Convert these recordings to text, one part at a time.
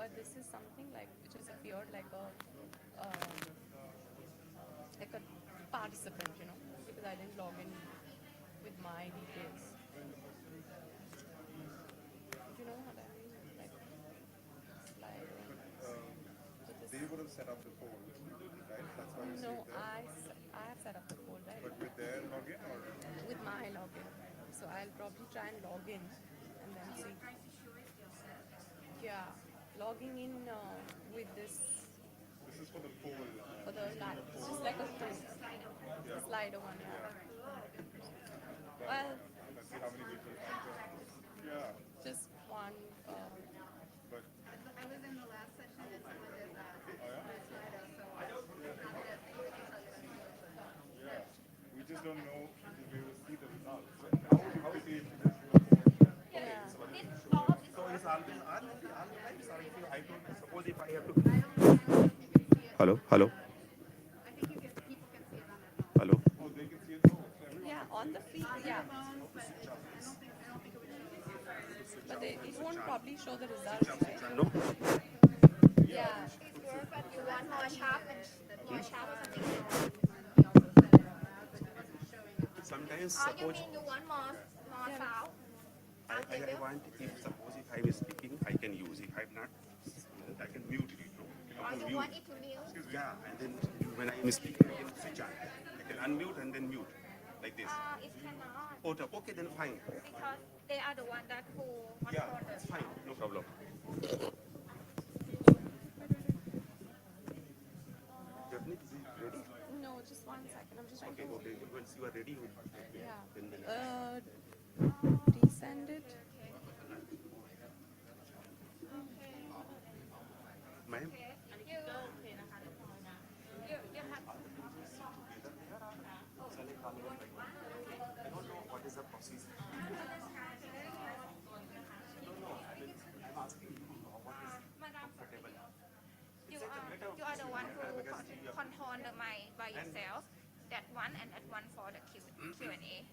but this is something like which has appeared like a participant, because I didn't log in with my details. Do you know what I mean? Like slide But with this. they would have set up the poll, right? That's why you see No, it there. I have set up the poll, right? But with their login or With my login. So I'll probably try and log in and then see. Yeah, logging in with this this is for the poll, for the this is live. the It's poll. just like a quiz, the Yeah, slider one. yeah. Yeah. But Well, let's see how many people answer. Yeah, just one. but I was in the last session and someone did oh yeah, the Slido, so I did, I can tell you how to do it, but yeah. We just don't know if we will see the results. So how is it to do the poll? Okay, Yeah. so let me show all you. of this So it's works. always on all the times, or if you, I don't suppose if I have to. I don't know if you can see it Hello, on hello, the, I think you can, people can see it on their phone. hello. Oh, they can see it. Oh, so everyone Yeah, can on see the it. feed. On Yeah, their phones, but I don't think it would show the results. but it won't probably show the Switch results, off, right? switch on. No. Yeah, Yeah. These work, but you want more sharp and more sharp or something. He also said it out loud, but he wasn't showing it. Sometimes Oh, you suppose mean you want more Yeah. sound? I want if suppose if I am speaking I can use. If I'm not, I can mute it. No, Or I can you mute. want it to mute? Yeah, and then when I am speaking, I can switch on. I can unmute and then mute, like this. It cannot, Oh, okay, then fine. because they are the one that who Yeah, control the it's fine, sound. no problem. Definitely ready. No, just one second. I'm just trying Okay, to. okay. Once you are ready, Yeah. then Resend it. ma'am. You have I don't know what is the process. I'm asking you what is comfortable. you are the one who control the mic by yourself. That one and that one for the Q&A.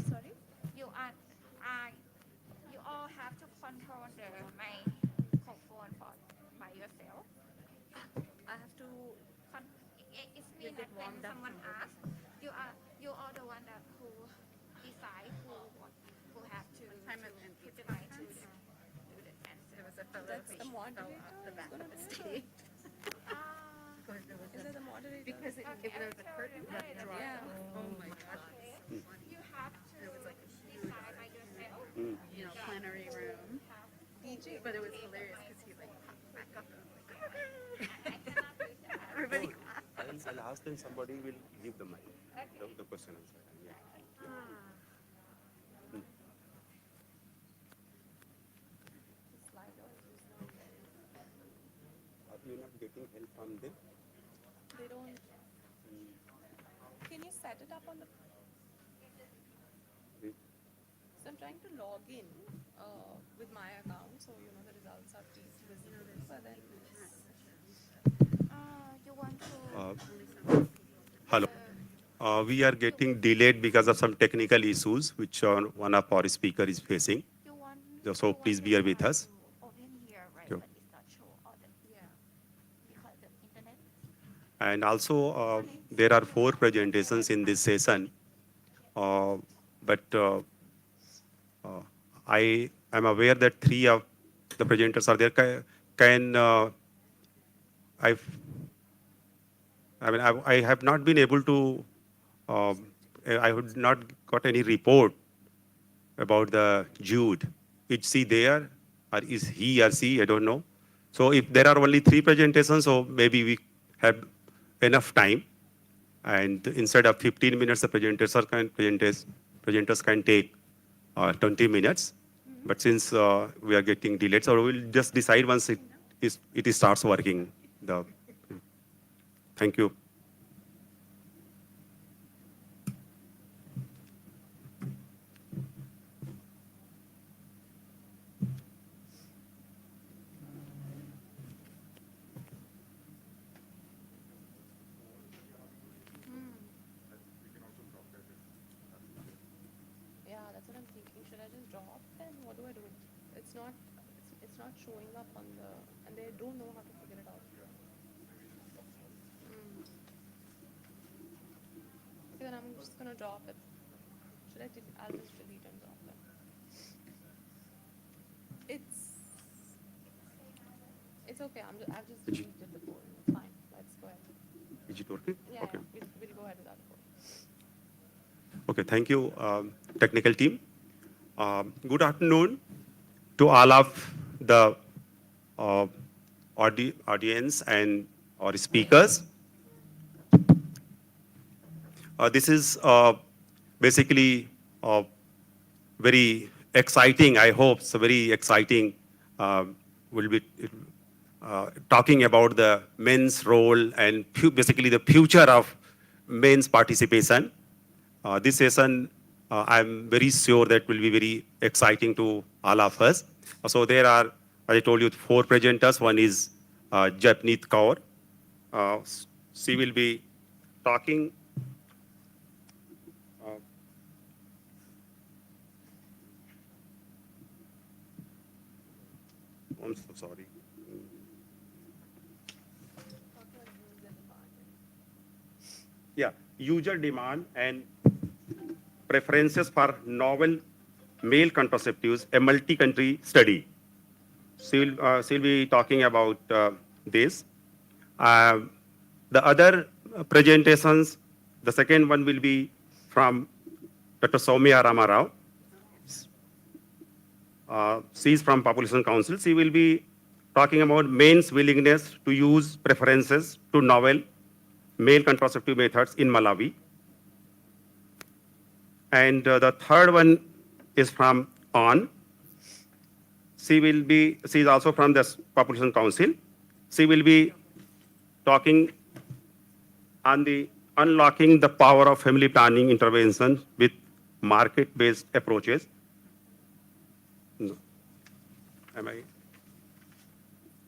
Sorry. You are uh, you all have to control the microphone for by yourself. I have to It means that when someone asks, you are the one that who decide who have to put the mic to do the answer. There was a fellow That's the moderator the back gonna of the do it, stage. Is it the moderator? Because if there was a curtain that dropped, Yeah. oh my gosh, you have to decide by yourself. Plenary room. DJ. But it was hilarious because he like popped back up and was like, I cannot do that. Everybody laughed. I'll ask them. Somebody will give the mic. The question answer. Yeah. The slider is not. Are you not getting help from them? They don't. Can you set it up on the? So I'm trying to log in with my account, so the results are visible. But then You want to Hello. We are getting delayed because of some technical issues which one of our speaker is facing. you want So please bear with us. open here, right? Sure. But it's not show all the yeah. because the internet. And also, there are 4 presentations in this session. But I am aware that 3 of the presenters are there. Can I? I mean, I have not been able to. I have not got any report about the Jude. Is he there, or is he or she? I don't know. So if there are only 3 presentations, so maybe we have enough time. And instead of 15 minutes, the presenters can take 20 minutes. But since we are getting delayed, so we'll just decide once it starts working. Thank you. Yeah, that's what I'm thinking. Should I just drop then? What do I do? It's not showing up on the, and they don't know how to figure it out. Okay, then I'm just gonna drop it. Should I? I'll just delete and drop it. It's okay. I've just deleted the poll. It's fine. Let's go ahead. Is it working? Yeah, Okay. yeah. We'll go ahead without the poll. Okay, thank you, technical team. Good afternoon to all of the uh, audience and our speakers. This is basically very exciting, I hope, so very exciting. We'll be talking about the men's role and basically the future of men's participation. This session, I'm very sure that will be very exciting to all of us. So there are, as I told you, 4 presenters. One is Japneet Kaur. She will be talking. I'm so sorry. Yeah, user demand and preferences for novel male contraceptives, a multi-country study. She'll be talking about this. The other presentations, the second one will be from Dr. Soumya Ramarao. She is from Population Council. She will be talking about men's willingness to use preferences to novel male contraceptive methods in Malawi. And the third one is from ON. She is also from the Population Council. She will be talking on the unlocking the power of family planning intervention with market-based approaches. No. Am I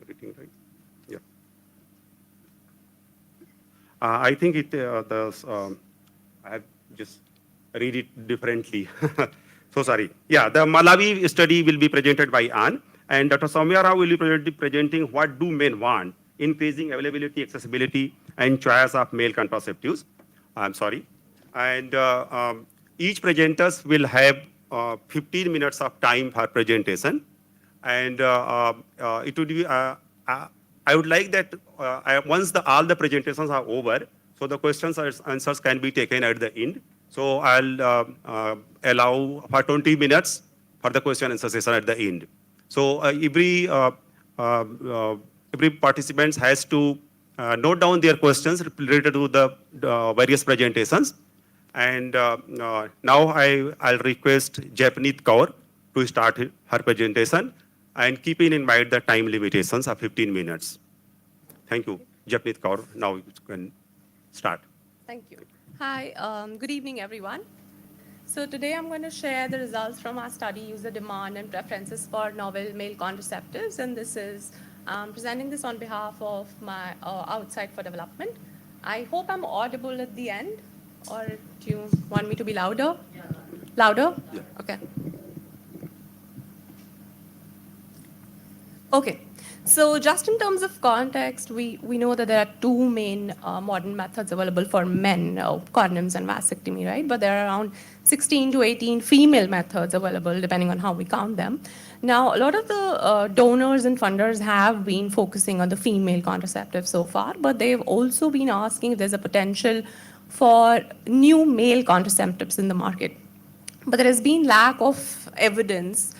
reading right? Yeah. I think I have just read it differently. So sorry. Yeah, the Malawi study will be presented by Ann, and Dr. Soumya Rao will be presenting what do men want, increasing availability, accessibility, and choice of male contraceptives. I'm sorry. And each presenters will have 15 minutes of time for presentation. And it would be, I would like that once all the presentations are over, so the questions and answers can be taken at the end. So I'll allow for 20 minutes for the question and answer session at the end. So every participant has to note down their questions related to the various presentations. And now I'll request Japneet Kaur to start her presentation and keeping in mind the time limitations of 15 minutes. Thank you. Japneet Kaur, now you can start. Thank you. Hi, good evening, everyone. So today I'm going to share the results from our study, user demand and preferences for novel male contraceptives. And this is presenting this on behalf of my Outside for Development. I hope I'm audible at the end, or do you want me to be louder? Yeah. Louder? Yeah. Okay. Okay. So just in terms of context, we know that there are 2 main modern methods available for men, condoms and vasectomy, right? But there are around 16 to 18 female methods available, depending on how we count them. Now, a lot of the donors and funders have been focusing on the female contraceptive so far, but they've also been asking if there's a potential for new male contraceptives in the market. But there has been lack of evidence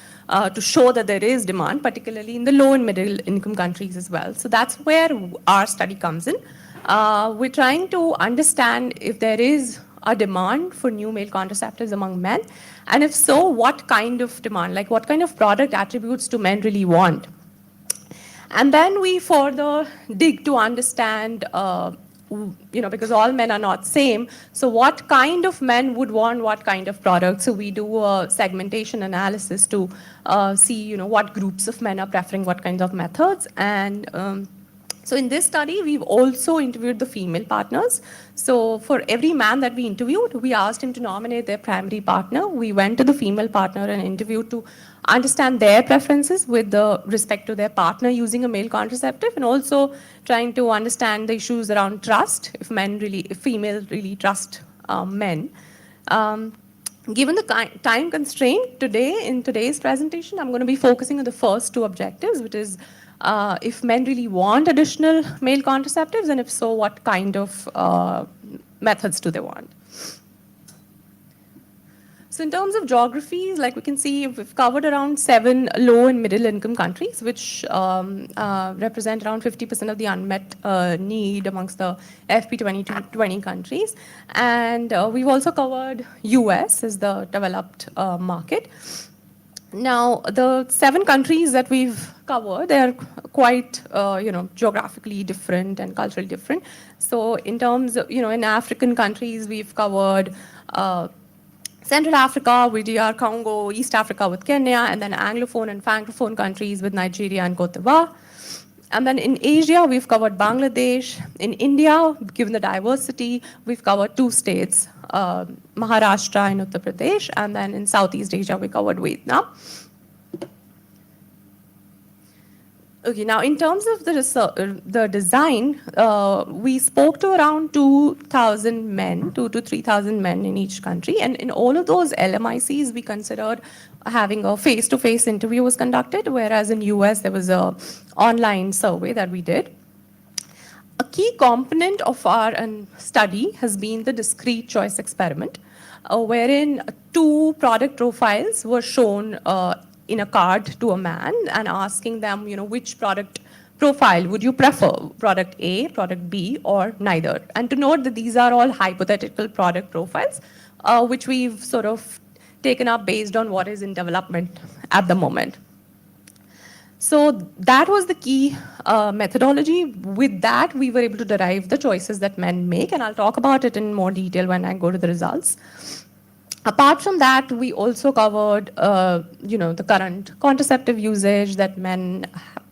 to show that there is demand, particularly in the low and middle income countries as well. So that's where our study comes in. We're trying to understand if there is a demand for new male contraceptives among men, and if so, what kind of demand, like what kind of product attributes do men really want? And then we further dig to understand, because all men are not same, so what kind of men would want what kind of product? So we do a segmentation analysis to see, what groups of men are preferring what kinds of methods. And So in this study, we've also interviewed the female partners. So for every man that we interviewed, we asked him to nominate their primary partner. We went to the female partner and interviewed to understand their preferences with the respect to their partner using a male contraceptive, and also trying to understand the issues around trust, if females really trust men. Um, Given the time constraint today, in today's presentation, I'm going to be focusing on the first two objectives, which is if men really want additional male contraceptives, and if so, what kind of methods do they want? So in terms of geographies, like we can see, we've covered around 7 low and middle income countries, which represent around 50% of the unmet need amongst the FP 2020 countries. And we've also covered US as the developed market. Now, the 7 countries that we've covered, they're quite, geographically different and culturally different. So in terms of, in African countries, we've covered Central Africa with DR Congo, East Africa with Kenya, and then Anglophone and Francophone countries with Nigeria and Cote d'Ivoire. And then in Asia, we've covered Bangladesh. In India, given the diversity, we've covered 2 states, Maharashtra and Uttar Pradesh. And then in Southeast Asia, we covered Vietnam. Okay, now in terms of the design, we spoke to around 2,000 men, 2 to 3,000 men in each country. And in all of those LMICs, we considered having a face-to-face interview was conducted, whereas in US, there was a online survey that we did. A key component of our study has been the discrete choice experiment, wherein 2 product profiles were shown in a card to a man and asking them, which product profile would you prefer, product A, product B, or neither? And to note that these are all hypothetical product profiles, which we've sort of taken up based on what is in development at the moment. So that was the key methodology. With that, we were able to derive the choices that men make, and I'll talk about it in more detail when I go to the results. Apart from that, we also covered, the current contraceptive usage that men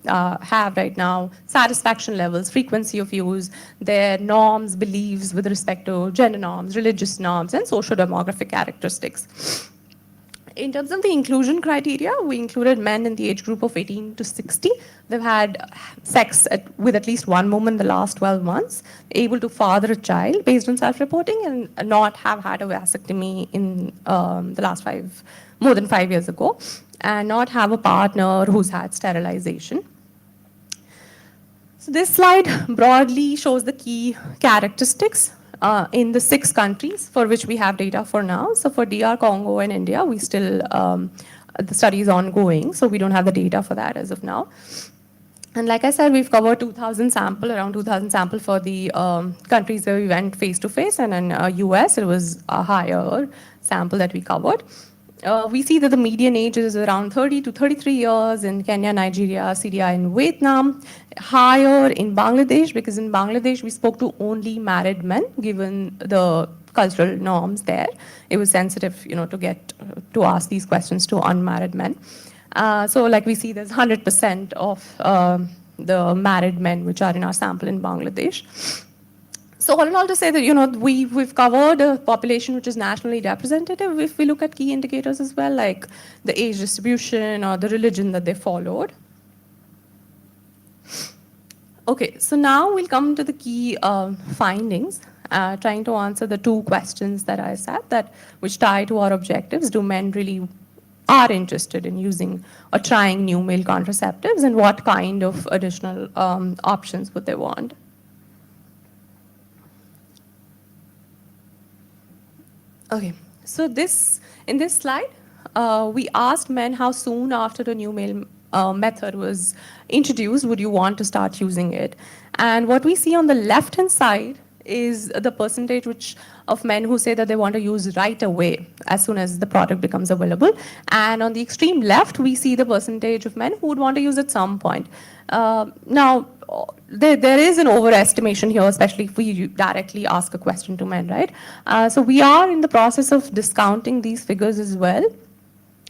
have right now, satisfaction levels, frequency of use, their norms, beliefs with respect to gender norms, religious norms, and socio-demographic characteristics. In terms of the inclusion criteria, we included men in the age group of 18 to 60. They've had sex with at least one woman in the last 12 months, able to father a child based on self-reporting, and not have had a vasectomy in the last more than 5 years ago, and not have a partner who's had sterilization. So this slide broadly shows the key characteristics in the 6 countries for which we have data for now. So for DR Congo and India, we still, the study is ongoing, so we don't have the data for that as of now. And like I said, we've covered 2,000 sample, around 2,000 sample for the countries where we went face-to-face, and in US, it was a higher sample that we covered. We see that the median age is around 30 to 33 years in Kenya, Nigeria, Syria, and Vietnam. Higher in Bangladesh, because in Bangladesh, we spoke to only married men, given the cultural norms there. It was sensitive, to ask these questions to unmarried men. So like we see, there's 100% of the married men which are in our sample in Bangladesh. So all in all, to say that, we've covered a population which is nationally representative. If we look at key indicators as well, like the age distribution or the religion that they followed. Okay, so now we'll come to the key findings, trying to answer the 2 questions that I said, which tie to our objectives. Do men really are interested in using or trying new male contraceptives, and what kind of additional options would they want? Okay, so in this slide, we asked men how soon after the new male method was introduced would you want to start using it. And what we see on the left-hand side is the percentage of men who say that they want to use right away as soon as the product becomes available. And on the extreme left, we see the percentage of men who would want to use at some point. Now, there is an overestimation here, especially if we directly ask a question to men, right? So we are in the process of discounting these figures as well.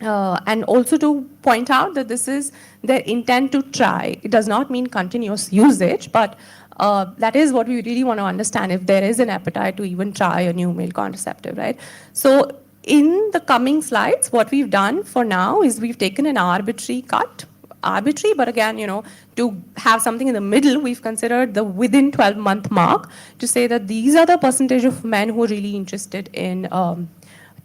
And also to point out that this is their intent to try. It does not mean continuous usage, but that is what we really want to understand, if there is an appetite to even try a new male contraceptive, right? So in the coming slides, what we've done for now is we've taken an arbitrary cut. Arbitrary, but again, to have something in the middle, we've considered the within 12-month mark to say that these are the percentage of men who are really interested in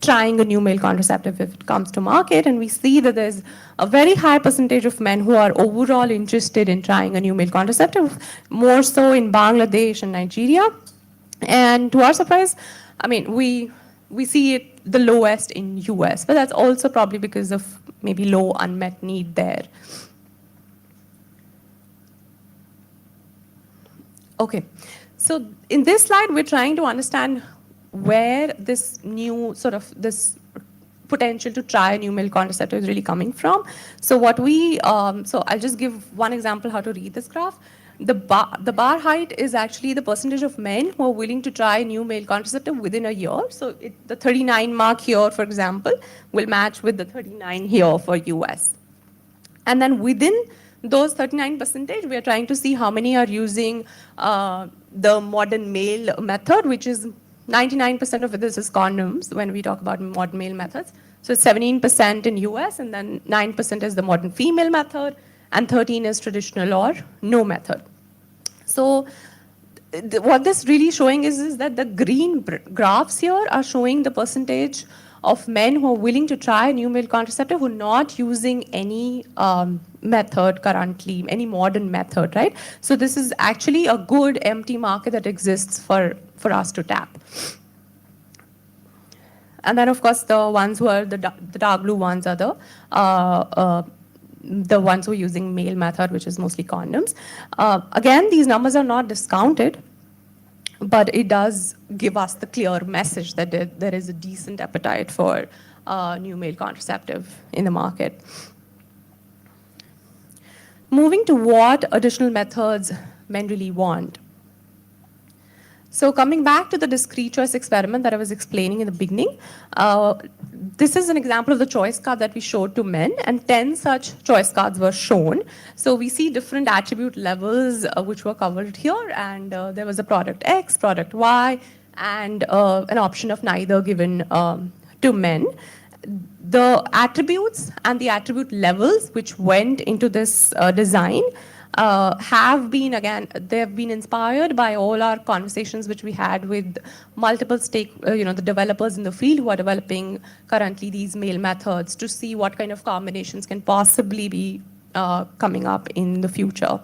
trying a new male contraceptive if it comes to market, and we see that there's a very high percentage of men who are overall interested in trying a new male contraceptive, more so in Bangladesh and Nigeria. And to our surprise, I mean, we see it the lowest in US, but that's also probably because of maybe low unmet need there. Okay, so in this slide, we're trying to understand where this new sort of this potential to try a new male contraceptive is really coming from. So what so I'll just give one example how to read this graph. The bar height is actually the percentage of men who are willing to try a new male contraceptive within a year. So the 39 mark here, for example, will match with the 39 here for US. And then within those 39%, we are trying to see how many are using the modern male method, which is 99% of this is condoms when we talk about modern male methods. So 17% in US, and then 9% is the modern female method, and 13 is traditional or no method. So what this really showing is that the green graphs here are showing the percentage of men who are willing to try a new male contraceptive who are not using any method currently, any modern method, right? So this is actually a good empty market that exists for us to tap. And then, of course, the ones who are the dark blue ones are the ones who are using male method, which is mostly condoms. Again, these numbers are not discounted, but it does give us the clear message that there is a decent appetite for new male contraceptive in the market. Moving to what additional methods men really want. So coming back to the discrete choice experiment that I was explaining in the beginning, this is an example of the choice card that we showed to men, and 10 such choice cards were shown. So we see different attribute levels which were covered here, and there was a product X, product Y, and an option of neither given to men. The attributes and the attribute levels which went into this design have been, again, they've been inspired by all our conversations which we had with multiple the developers in the field who are developing currently these male methods to see what kind of combinations can possibly be coming up in the future.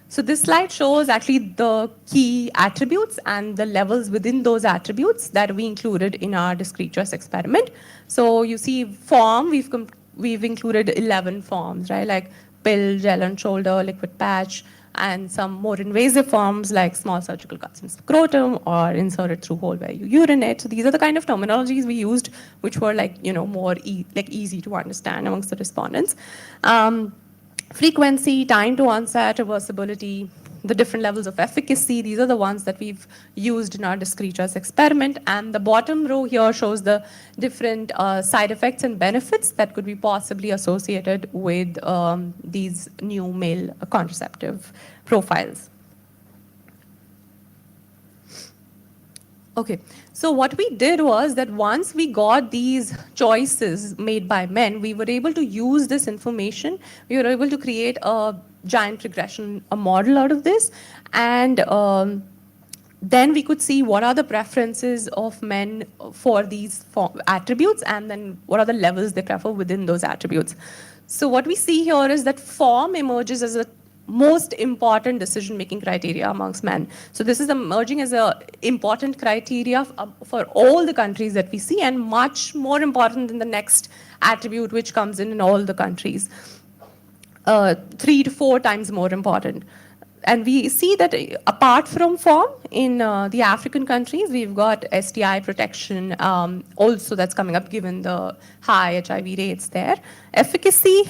So this slide shows actually the key attributes and the levels within those attributes that we included in our discrete choice experiment. So you see form, we've included 11 forms, right? Like pill, gel on shoulder, liquid patch, and some more invasive forms like small surgical cuts in scrotum or inserted through hole where you urinate. So these are the kind of terminologies we used, which were more easy to understand amongst the respondents. Frequency, time to onset, reversibility, the different levels of efficacy, these are the ones that we've used in our discrete choice experiment. And the bottom row here shows the different side effects and benefits that could be possibly associated with these new male contraceptive profiles. Okay, so what we did was that once we got these choices made by men, we were able to use this information. We were able to create a giant regression, a model out of this, and then we could see what are the preferences of men for these attributes, and then what are the levels they prefer within those attributes. So what we see here is that form emerges as a most important decision-making criteria amongst men. So this is emerging as an important criteria for all the countries that we see, and much more important than the next attribute which comes in all the countries. 3 to 4 times more important. And we see that apart from form, in the African countries, we've got STI protection also that's coming up given the high HIV rates there. Efficacy,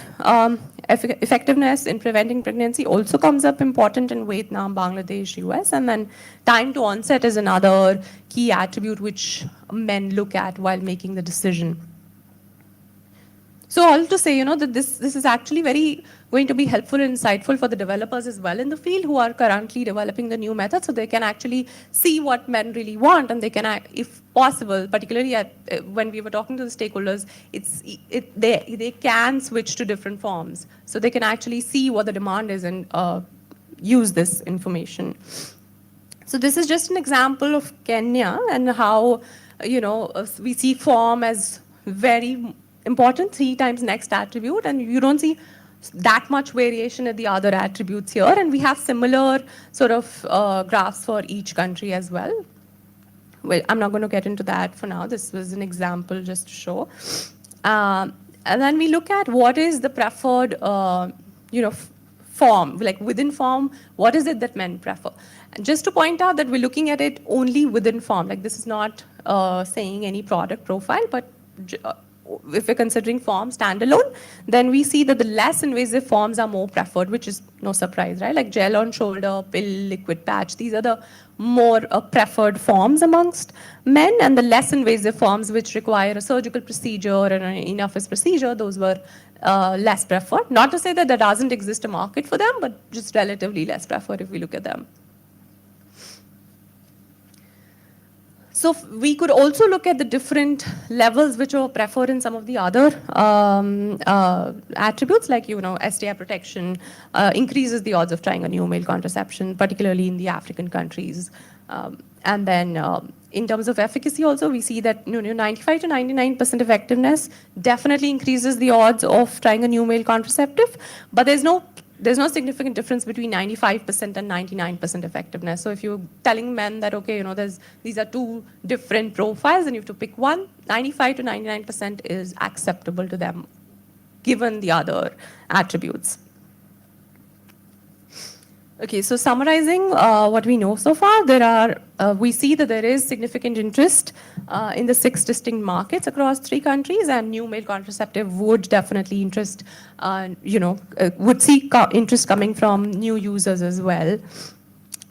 effectiveness in preventing pregnancy also comes up important in Vietnam, Bangladesh, US. And then time to onset is another key attribute which men look at while making the decision. So all to say, that this is actually very going to be helpful and insightful for the developers as well in the field who are currently developing the new method, so they can actually see what men really want, and they can, if possible, particularly when we were talking to the stakeholders, they can switch to different forms, so they can actually see what the demand is and use this information. So this is just an example of Kenya and how, we see form as very important, 3 times next attribute, and you don't see that much variation in the other attributes here. And we have similar sort of graphs for each country as well. Well, I'm not going to get into that for now. This was an example just to show. And then we look at what is the preferred, form, like within form, what is it that men prefer? And just to point out that we're looking at it only within form, like this is not saying any product profile, but if we're considering form standalone, then we see that the less invasive forms are more preferred, which is no surprise, right? Like gel on shoulder, pill, liquid patch, these are the more preferred forms amongst men, and the less invasive forms which require a surgical procedure or an in-office procedure, those were less preferred. Not to say that there doesn't exist a market for them, but just relatively less preferred if we look at them. So we could also look at the different levels which are preferred in some of the other attributes, like STI protection increases the odds of trying a new male contraception, particularly in the African countries. And then in terms of efficacy also, we see that 95 to 99% effectiveness definitely increases the odds of trying a new male contraceptive, but there's no significant difference between 95% and 99% effectiveness. So if you're telling men that, okay, these are two different profiles and you have to pick one, 95 to 99% is acceptable to them, given the other attributes. Okay, so summarizing what we know so far, we see that there is significant interest in the 6 distinct markets across 3 countries, and new male contraceptive would definitely would see interest coming from new users as well.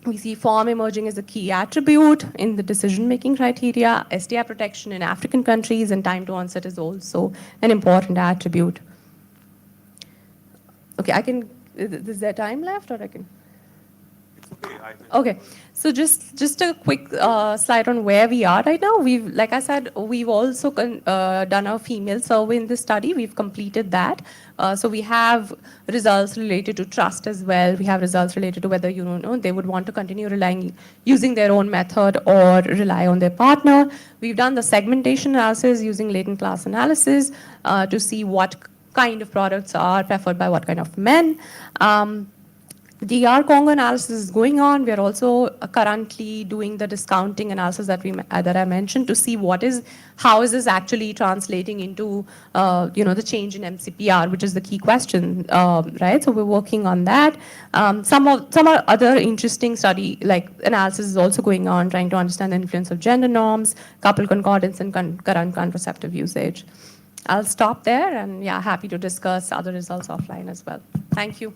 We see form emerging as a key attribute in the decision-making criteria. STI protection in African countries and time to onset is also an important attribute. Okay, is there time left, or I can? Okay, so just a quick slide on where we are right now. Like I said, we've also done a female survey in this study. We've completed that. So we have results related to trust as well. We have results related to whether they would want to continue using their own method or rely on their partner. We've done the segmentation analysis using latent class analysis to see what kind of products are preferred by what kind of men. DR Congo analysis is going on. We are also currently doing the discounting analysis that I mentioned to see how is this actually translating into the change in MCPR, which is the key question, right? So we're working on that. Some other interesting study like analysis is also going on, trying to understand the influence of gender norms, couple concordance, and current contraceptive usage. I'll stop there, and happy to discuss other results offline as well. Thank you.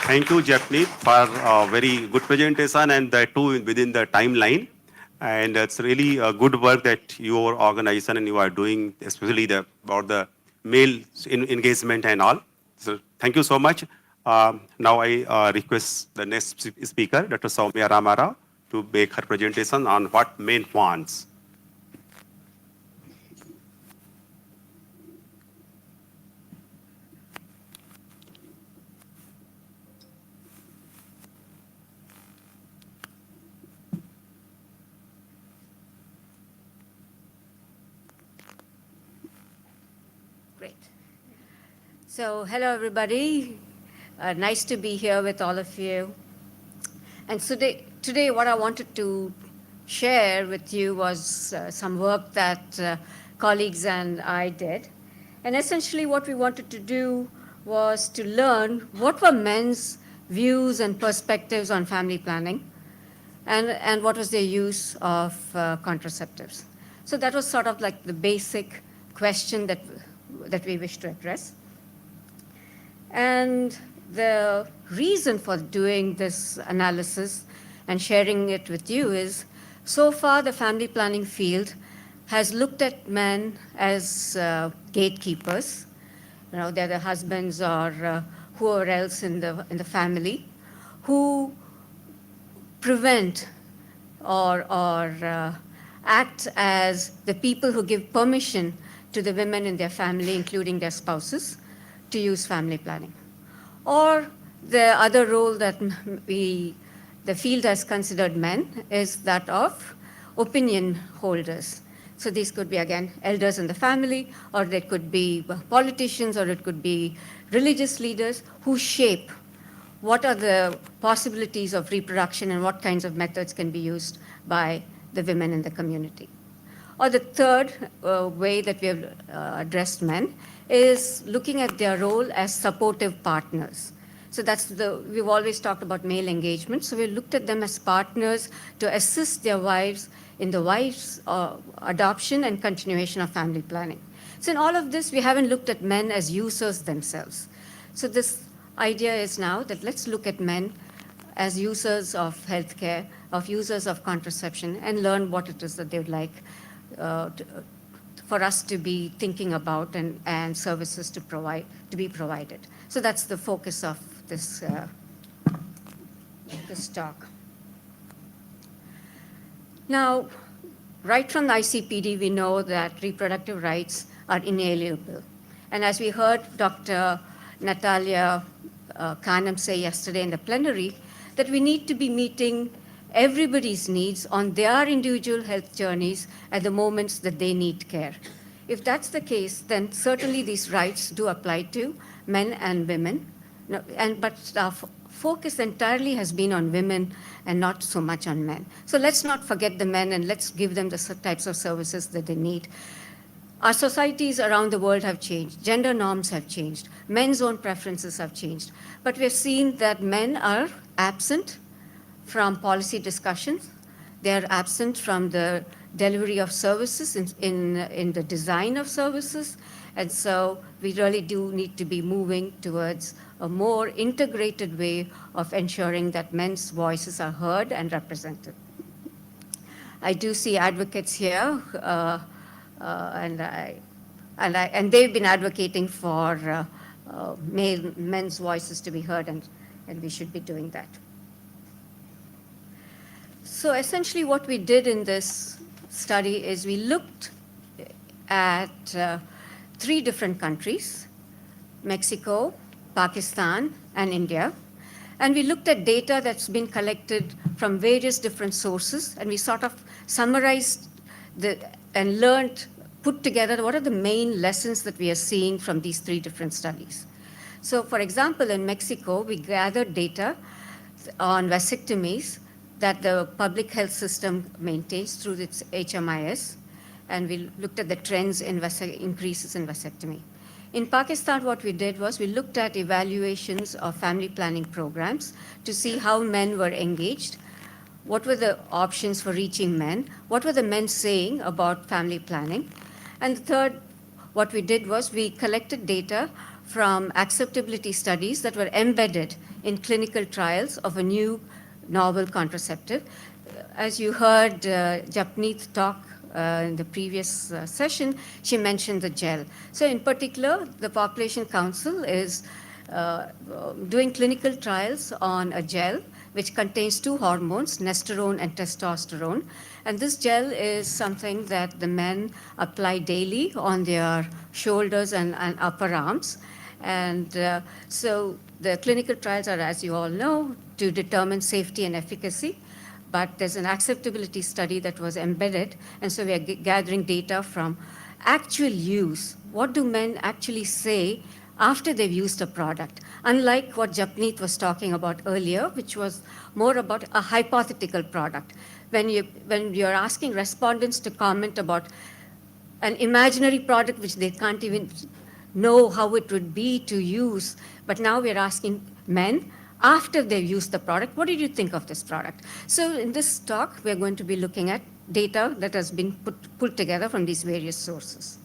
Thank you, Japneet, for a very good presentation, and that too within the timeline. And it's really good work that your organization and you are doing, especially about the male engagement and all. So thank you so much. Now I request the next speaker, Dr. Soumya Ramarao, to make her presentation on what men wants. So, hello everybody. Nice to be here with all of you. And today what I wanted to share with you was some work that colleagues and I did. And essentially what we wanted to do was to learn what were men's views and perspectives on family planning and what was their use of contraceptives. So that was sort of like the basic question that we wish to address. And the reason for doing this analysis and sharing it with you is, so far the family planning field has looked at men as gatekeepers. They're the husbands or whoever else in the family who prevent or act as the people who give permission to the women in their family, including their spouses, to use family planning. Or the other role that the field has considered men is that of opinion holders. So these could be, again, elders in the family, or they could be politicians, or it could be religious leaders who shape what are the possibilities of reproduction and what kinds of methods can be used by the women in the community. Or the third way that we have addressed men is looking at their role as supportive partners. So we've always talked about male engagement. So we looked at them as partners to assist their wives in the wives' adoption and continuation of family planning. So in all of this, we haven't looked at men as users themselves. So this idea is now that let's look at men as users of healthcare, of users of contraception, and learn what it is that they would like for us to be thinking about and services to be provided. So that's the focus of this talk. Now, right from the ICPD, we know that reproductive rights are inalienable. And as we heard Dr. Natalia Khanam say yesterday in the plenary, that we need to be meeting everybody's needs on their individual health journeys at the moments that they need care. If that's the case, then certainly these rights do apply to men and women. But our focus entirely has been on women and not so much on men. So let's not forget the men and let's give them the types of services that they need. Our societies around the world have changed. Gender norms have changed. Men's own preferences have changed. But we've seen that men are absent from policy discussions. They're absent from the delivery of services in the design of services. And so we really do need to be moving towards a more integrated way of ensuring that men's voices are heard and represented. I do see advocates here, and they've been advocating for men's voices to be heard, and we should be doing that. So essentially what we did in this study is we looked at 3 different countries, Mexico, Pakistan, and India. And we looked at data that's been collected from various different sources, and we sort of summarized and put together what are the main lessons that we are seeing from these 3 different studies. So for example, in Mexico, we gathered data on vasectomies that the public health system maintains through its HMIS, and we looked at the trends in increases in vasectomy. In Pakistan, what we did was we looked at evaluations of family planning programs to see how men were engaged, what were the options for reaching men, what were the men saying about family planning. And the third, what we did was we collected data from acceptability studies that were embedded in clinical trials of a new novel contraceptive. As you heard Japneet talk in the previous session, she mentioned the gel. So in particular, the Population Council is doing clinical trials on a gel which contains 2 hormones, nesterone and testosterone. And this gel is something that the men apply daily on their shoulders and upper arms. And so the clinical trials are, as you all know, to determine safety and efficacy. But there's an acceptability study that was embedded, and so we are gathering data from actual use. What do men actually say after they've used a product? Unlike what Japneet was talking about earlier, which was more about a hypothetical product. When you're asking respondents to comment about an imaginary product which they can't even know how it would be to use, but now we're asking men, after they've used the product, what did you think of this product? So in this talk, we're going to be looking at data that has been pulled together from these various sources.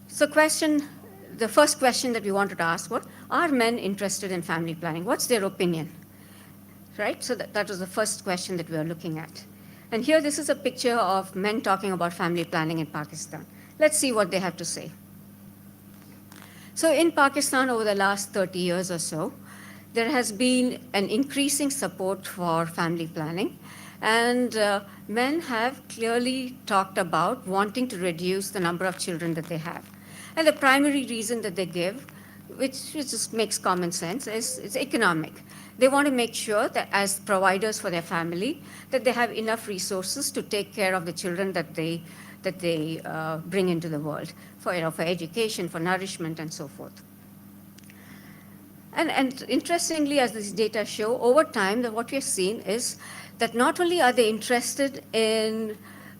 So the first question that we wanted to ask was, are men interested in family planning? What's their opinion? Right? So that was the first question that we were looking at. And here, this is a picture of men talking about family planning in Pakistan. Let's see what they have to say. So in Pakistan, over the last 30 years or so, there has been an increasing support for family planning. And men have clearly talked about wanting to reduce the number of children that they have. And the primary reason that they give, which just makes common sense, is economic. They want to make sure that as providers for their family, that they have enough resources to take care of the children that they bring into the world for, for education, for nourishment, and so forth. And interestingly, as these data show, over time, that what we have seen is that not only are they interested in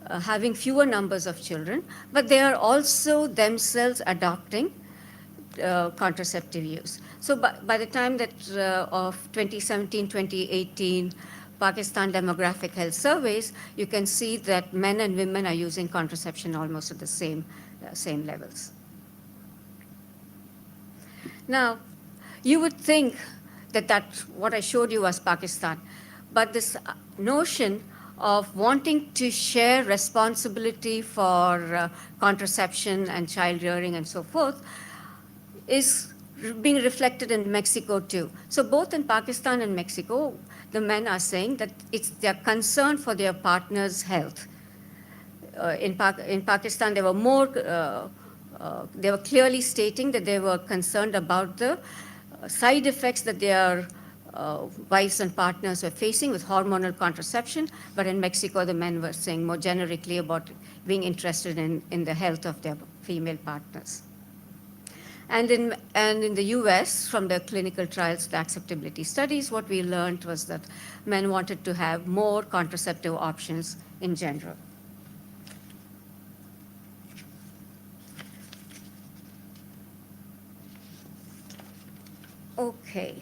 having fewer numbers of children, but they are also themselves adopting contraceptive use. So by the time that of 2017, 2018, Pakistan demographic health surveys, you can see that men and women are using contraception almost at the same levels. Now, you would think that what I showed you was Pakistan, but this notion of wanting to share responsibility for contraception and child rearing and so forth is being reflected in Mexico too. So both in Pakistan and Mexico, the men are saying that it's their concern for their partner's health. In Pakistan, they were clearly stating that they were concerned about the side effects that their wives and partners were facing with hormonal contraception, but in Mexico, the men were saying more generically about being interested in the health of their female partners. And in the US, from the clinical trials, the acceptability studies, what we learned was that men wanted to have more contraceptive options in general. Okay.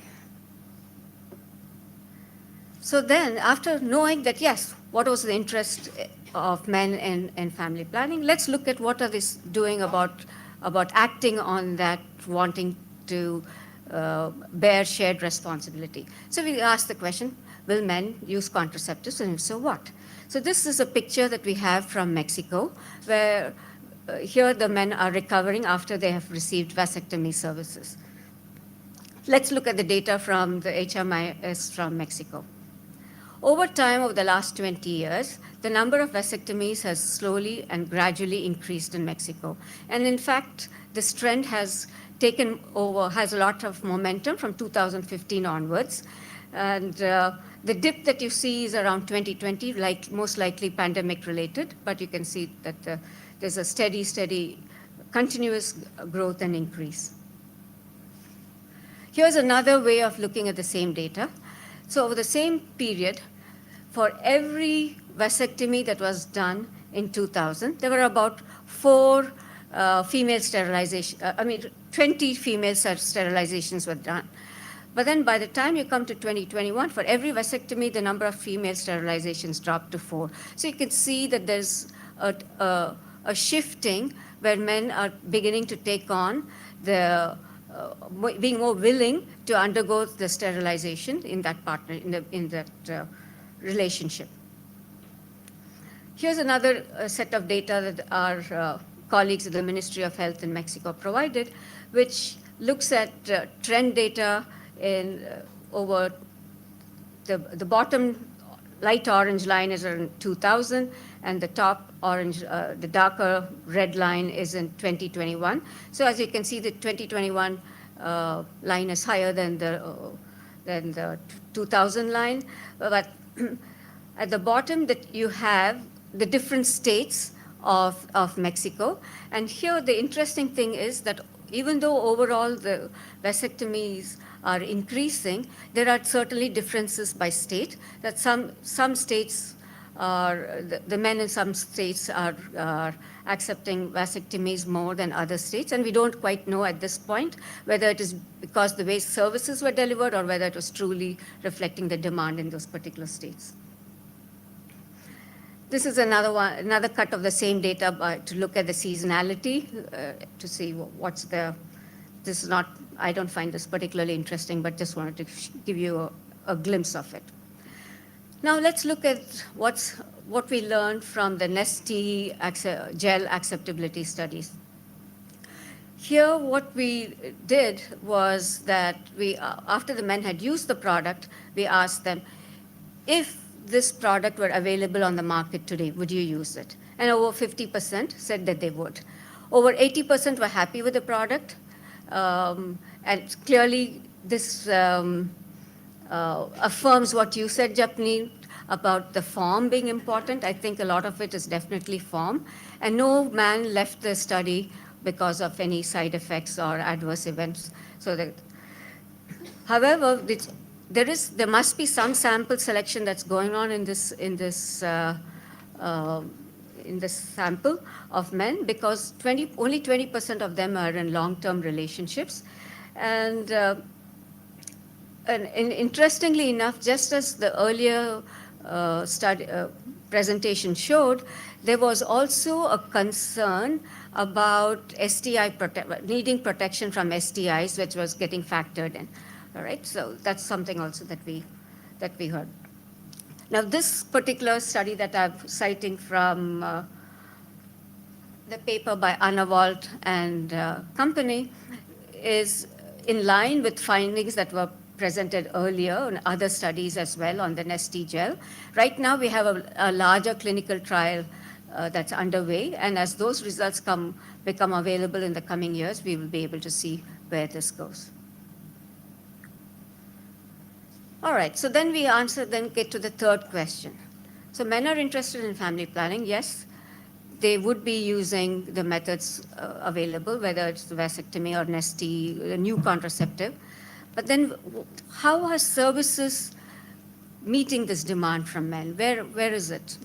So then, after knowing that, yes, what was the interest of men in family planning, let's look at what are they doing about acting on that, wanting to bear shared responsibility. So we asked the question, will men use contraceptives, and if so, what? So this is a picture that we have from Mexico, where here the men are recovering after they have received vasectomy services. Let's look at the data from the HMIS from Mexico. Over time, over the last 20 years, the number of vasectomies has slowly and gradually increased in Mexico. And in fact, this trend has taken over, has a lot of momentum from 2015 onwards. And the dip that you see is around 2020, most likely pandemic related, but you can see that there's a steady, continuous growth and increase. Here's another way of looking at the same data. So over the same period, for every vasectomy that was done in 2000, there were about 20 female sterilizations were done. But then by the time you come to 2021, for every vasectomy, the number of female sterilizations dropped to 4. So you can see that there's a shifting where men are beginning to take on being more willing to undergo the sterilization in that partner, in that relationship. Here's another set of data that our colleagues at the Ministry of Health in Mexico provided, which looks at trend data in over the bottom light orange line is around 2000, and the top orange, the darker red line is in 2021. So as you can see, the 2021 line is higher than the 2000 line. But at the bottom, that you have the different states of Mexico. And here, the interesting thing is that even though overall the vasectomies are increasing, there are certainly differences by state, that some states are, the men in some states are accepting vasectomies more than other states, and we don't quite know at this point whether it is because the way services were delivered or whether it was truly reflecting the demand in those particular states. This is another cut of the same data to look at the seasonality, to see what's this is not, I don't find this particularly interesting, but just wanted to give you a glimpse of it. Now let's look at what we learned from the Nesti gel acceptability studies. Here, what we did was that after the men had used the product, we asked them, if this product were available on the market today, would you use it? And over 50% said that they would. Over 80% were happy with the product. And clearly, this affirms what you said, Japni, about the form being important. I think a lot of it is definitely form. And no man left the study because of any side effects or adverse events. So that, however, there must be some sample selection that's going on in this sample of men, because only 20% of them are in long-term relationships. And interestingly enough, just as the earlier presentation showed, there was also a concern about needing protection from STIs, which was getting factored in. All right, so that's something also that we heard. Now, this particular study that I'm citing from the paper by Anna Walt and company is in line with findings that were presented earlier in other studies as well on the Nesti gel. Right now, we have a larger clinical trial that's underway, and as those results become available in the coming years, we will be able to see where this goes. All right, so then get to the third question. So men are interested in family planning, yes. They would be using the methods available, whether it's the vasectomy or Nesti, the new contraceptive. But then how are services meeting this demand from men? Where is it?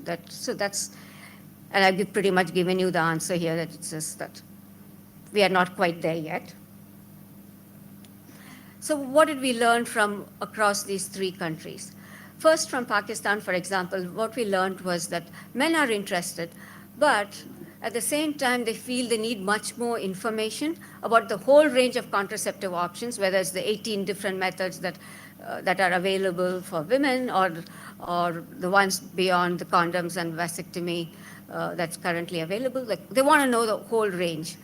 And I've pretty much given you the answer here, that it says that we are not quite there yet. So what did we learn from across these three countries? First, from Pakistan, for example, what we learned was that men are interested, but at the same time, they feel they need much more information about the whole range of contraceptive options, whether it's the 18 different methods that are available for women, or the ones beyond the condoms and vasectomy that's currently available. Like, they want to know the whole range.